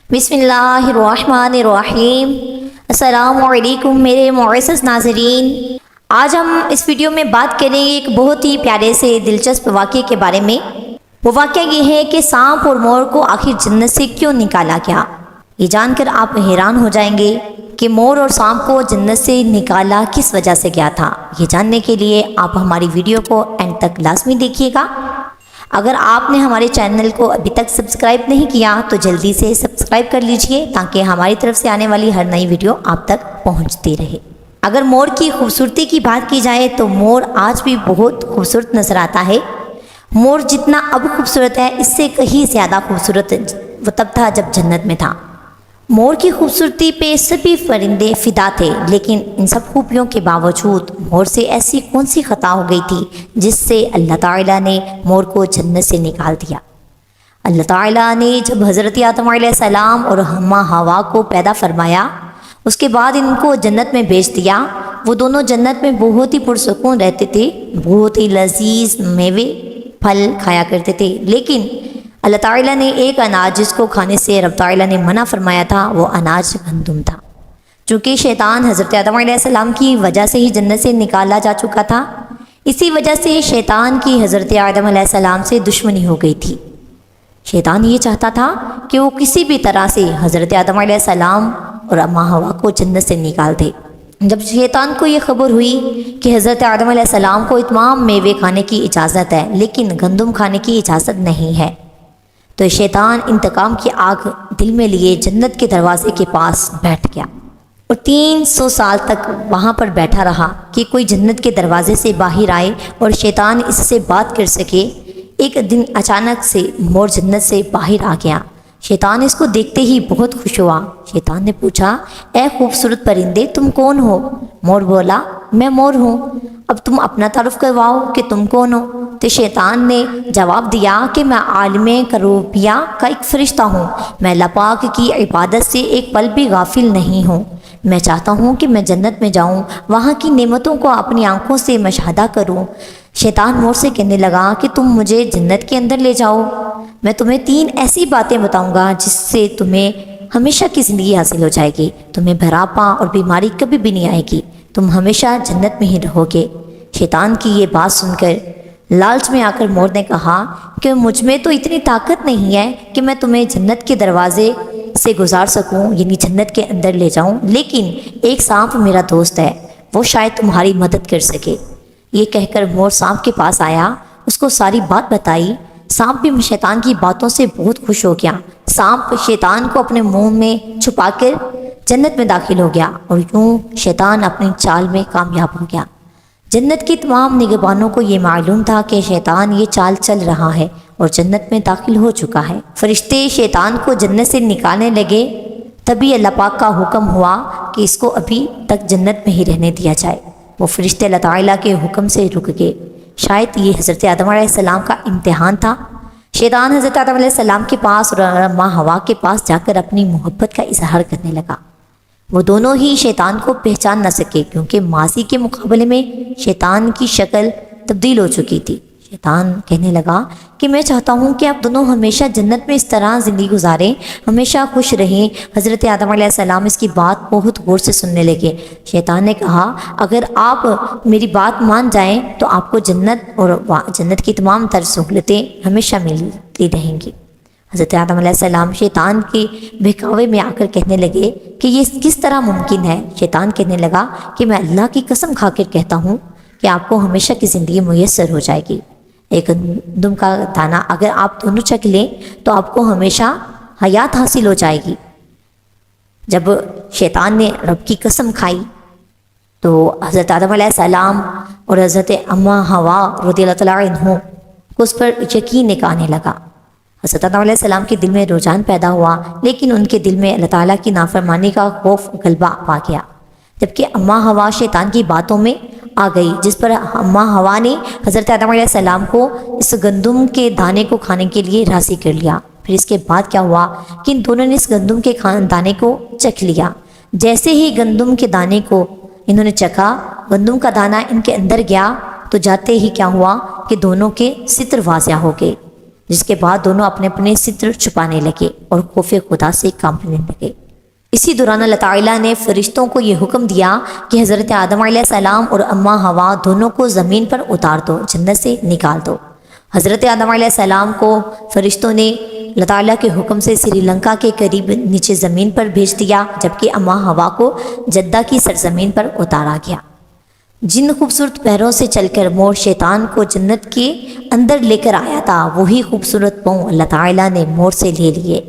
بسم اللہ الرحمن الرحیم۔ السلام علیکم میرے معزز ناظرین، آج ہم اس ویڈیو میں بات کریں گے ایک بہت ہی پیارے سے دلچسپ واقعے کے بارے میں۔ وہ واقعہ یہ ہے کہ سانپ اور مور کو آخر جنت سے کیوں نکالا گیا۔ یہ جان کر آپ حیران ہو جائیں گے کہ مور اور سانپ کو جنت سے نکالا کس وجہ سے گیا تھا۔ یہ جاننے کے لیے آپ ہماری ویڈیو کو اینڈ تک لازمی دیکھیے گا۔ اگر آپ نے ہمارے چینل کو ابھی تک سبسکرائب نہیں کیا تو جلدی سے سبسکرائب کر لیجئے تاکہ ہماری طرف سے آنے والی ہر نئی ویڈیو آپ تک پہنچتی رہے۔ اگر مور کی خوبصورتی کی بات کی جائے تو مور آج بھی بہت خوبصورت نظر آتا ہے۔ مور جتنا اب خوبصورت ہے اس سے کہیں زیادہ خوبصورت وہ تب تھا جب جنت میں تھا۔ مور کی خوبصورتی پہ سبھی پرندے فدا تھے، لیکن ان سب خوبیوں کے باوجود مور سے ایسی کون سی خطا ہو گئی تھی جس سے اللہ تعالیٰ نے مور کو جنت سے نکال دیا۔ اللہ تعالیٰ نے جب حضرت آدم علیہ السلام اور حواء ہوا کو پیدا فرمایا، اس کے بعد ان کو جنت میں بھیج دیا۔ وہ دونوں جنت میں بہت ہی پرسکون رہتے تھے، بہت ہی لذیذ میوے پھل کھایا کرتے تھے، لیکن اللہ تعالیٰ نے ایک اناج جس کو کھانے سے رب تعالیٰ نے منع فرمایا تھا، وہ اناج گندم تھا۔ چونکہ شیطان حضرت آدم علیہ السلام کی وجہ سے ہی جنت سے نکالا جا چکا تھا، اسی وجہ سے شیطان کی حضرت آدم علیہ السلام سے دشمنی ہو گئی تھی۔ شیطان یہ چاہتا تھا کہ وہ کسی بھی طرح سے حضرت آدم علیہ السلام اور اماں حواء کو جنت سے نکال دے۔ جب شیطان کو یہ خبر ہوئی کہ حضرت آدم علیہ السلام کو تمام میوے کھانے کی اجازت ہے لیکن گندم کھانے کی اجازت نہیں ہے، تو شیطان انتقام کی آگ دل میں لیے جنت کے دروازے کے پاس بیٹھ گیا اور 300 سال تک وہاں پر بیٹھا رہا کہ کوئی جنت کے دروازے سے باہر آئے اور شیطان اس سے بات کر سکے۔ ایک دن اچانک سے مور جنت سے باہر آ گیا۔ شیطان اس کو دیکھتے ہی بہت خوش ہوا۔ شیطان نے پوچھا، اے خوبصورت پرندے تم کون ہو؟ مور بولا، میں مور ہوں۔ اب تم اپنا تعارف کرواؤ کہ تم کون ہو؟ تو شیطان نے جواب دیا کہ میں عالم کروبیہ کا ایک فرشتہ ہوں، میں اللہ پاک کی عبادت سے ایک پل بھی غافل نہیں ہوں۔ میں چاہتا ہوں کہ میں جنت میں جاؤں، وہاں کی نعمتوں کو اپنی آنکھوں سے مشاہدہ کروں۔ شیطان مور سے کہنے لگا کہ تم مجھے جنت کے اندر لے جاؤ، میں تمہیں 3 ایسی باتیں بتاؤں گا جس سے تمہیں ہمیشہ کی زندگی حاصل ہو جائے گی، تمہیں بڑھاپا اور بیماری کبھی بھی نہیں آئے گی، تم ہمیشہ جنت میں ہی رہو گے۔ شیطان کی یہ بات سن کر لالچ میں آ کر مور نے کہا کہ مجھ میں تو اتنی طاقت نہیں ہے کہ میں تمہیں جنت کے دروازے سے گزار سکوں، یعنی جنت کے اندر لے جاؤں، لیکن ایک سانپ میرا دوست ہے، وہ شاید تمہاری مدد کر سکے۔ یہ کہہ کر مور سانپ کے پاس آیا، اس کو ساری بات بتائی۔ سانپ بھی شیطان کی باتوں سے بہت خوش ہو گیا۔ سانپ شیطان کو اپنے منہ میں چھپا کر جنت میں داخل ہو گیا اور یوں شیطان اپنی چال میں کامیاب ہو گیا۔ جنت کی تمام نگہبانوں کو یہ معلوم تھا کہ شیطان یہ چال چل رہا ہے اور جنت میں داخل ہو چکا ہے۔ فرشتے شیطان کو جنت سے نکالنے لگے، تبھی اللہ پاک کا حکم ہوا کہ اس کو ابھی تک جنت میں ہی رہنے دیا جائے۔ وہ فرشتے اللہ تعالیٰ کے حکم سے رک گئے۔ شاید یہ حضرت آدم علیہ السلام کا امتحان تھا۔ شیطان حضرت آدم علیہ السلام کے پاس اور اماں حواء کے پاس جا کر اپنی محبت کا اظہار کرنے لگا۔ وہ دونوں ہی شیطان کو پہچان نہ سکے کیونکہ ماضی کے مقابلے میں شیطان کی شکل تبدیل ہو چکی تھی۔ شیطان کہنے لگا کہ میں چاہتا ہوں کہ آپ دونوں ہمیشہ جنت میں اس طرح زندگی گزاریں، ہمیشہ خوش رہیں۔ حضرت آدم علیہ السلام اس کی بات بہت غور سے سننے لگے۔ شیطان نے کہا، اگر آپ میری بات مان جائیں تو آپ کو جنت اور جنت کی تمام تر سہولتیں ہمیشہ ملتی رہیں گی۔ حضرت آدم علیہ السلام شیطان کے بہکاوے میں آ کر کہنے لگے کہ یہ کس طرح ممکن ہے۔ شیطان کہنے لگا کہ میں اللہ کی قسم کھا کر کہتا ہوں کہ آپ کو ہمیشہ کی زندگی میسر ہو جائے گی۔ ایک گندم کا دانہ اگر آپ دونوں چکھ لیں تو آپ کو ہمیشہ حیات حاصل ہو جائے گی۔ جب شیطان نے رب کی قسم کھائی تو حضرت آدم علیہ السلام اور حضرت اماں حواء رضی اللہ تعالیٰ عنہ کو اس پر یقین ایک آنے لگا۔ حضرت آدم علیہ السلام کے دل میں رجحان پیدا ہوا، لیکن ان کے دل میں اللہ تعالیٰ کی نافرمانی کا خوف غلبہ پا گیا، جبکہ اماں حواء شیطان کی باتوں میں آ گئی، جس پر اماں حواء نے حضرت آدم علیہ السلام کو اس گندم کے دانے کو کھانے کے لیے راضی کر لیا۔ پھر اس کے بعد کیا ہوا کہ ان دونوں نے اس گندم کے دانے کو چکھ لیا۔ جیسے ہی گندم کے دانے کو انہوں نے چکھا، گندم کا دانہ ان کے اندر گیا تو جاتے ہی کیا ہوا کہ دونوں کے ستر واضح ہو گئے۔ جس کے بعد دونوں اپنے اپنے ستر چھپانے لگے اور خوف خدا سے کانپنے لگے۔ اسی دوران اللہ تعالیٰ نے فرشتوں کو یہ حکم دیا کہ حضرت آدم علیہ السلام اور اماں ہوا دونوں کو زمین پر اتار دو، جنت سے نکال دو۔ حضرت آدم علیہ السلام کو فرشتوں نے اللہ تعالیٰ کے حکم سے سری لنکا کے قریب نیچے زمین پر بھیج دیا، جبکہ اماں ہوا کو جدہ کی سرزمین پر اتارا گیا۔ جن خوبصورت پیروں سے چل کر مور شیطان کو جنت کے اندر لے کر آیا تھا، وہی خوبصورت پاؤں اللہ تعالیٰ نے مور سے لے لیے۔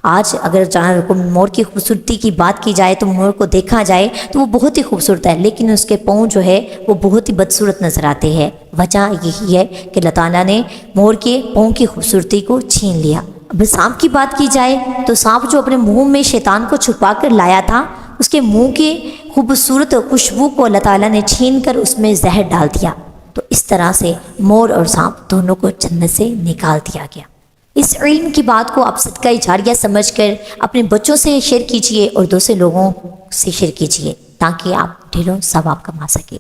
آج اگر مور کی خوبصورتی کی بات کی جائے تو مور کو دیکھا جائے تو وہ بہت ہی خوبصورت ہے، لیکن اس کے پاؤں جو ہے وہ بہت ہی بدصورت نظر آتے ہیں۔ وجہ یہی ہے کہ اللہ تعالیٰ نے مور کے پاؤں کی خوبصورتی کو چھین لیا۔ اب سانپ کی بات کی جائے تو سانپ جو اپنے منہ میں شیطان کو چھپا کر لایا تھا، اس کے منہ کی خوبصورت خوشبو کو اللہ تعالیٰ نے چھین کر اس میں زہر ڈال دیا۔ تو اس طرح سے مور اور سانپ دونوں کو جنت سے نکال دیا گیا۔ اس علم کی بات کو آپ صدقہ جاریہ سمجھ کر اپنے بچوں سے شیئر کیجئے اور دوسرے لوگوں سے شیئر کیجئے تاکہ آپ ڈھیروں ثواب کما سکیں۔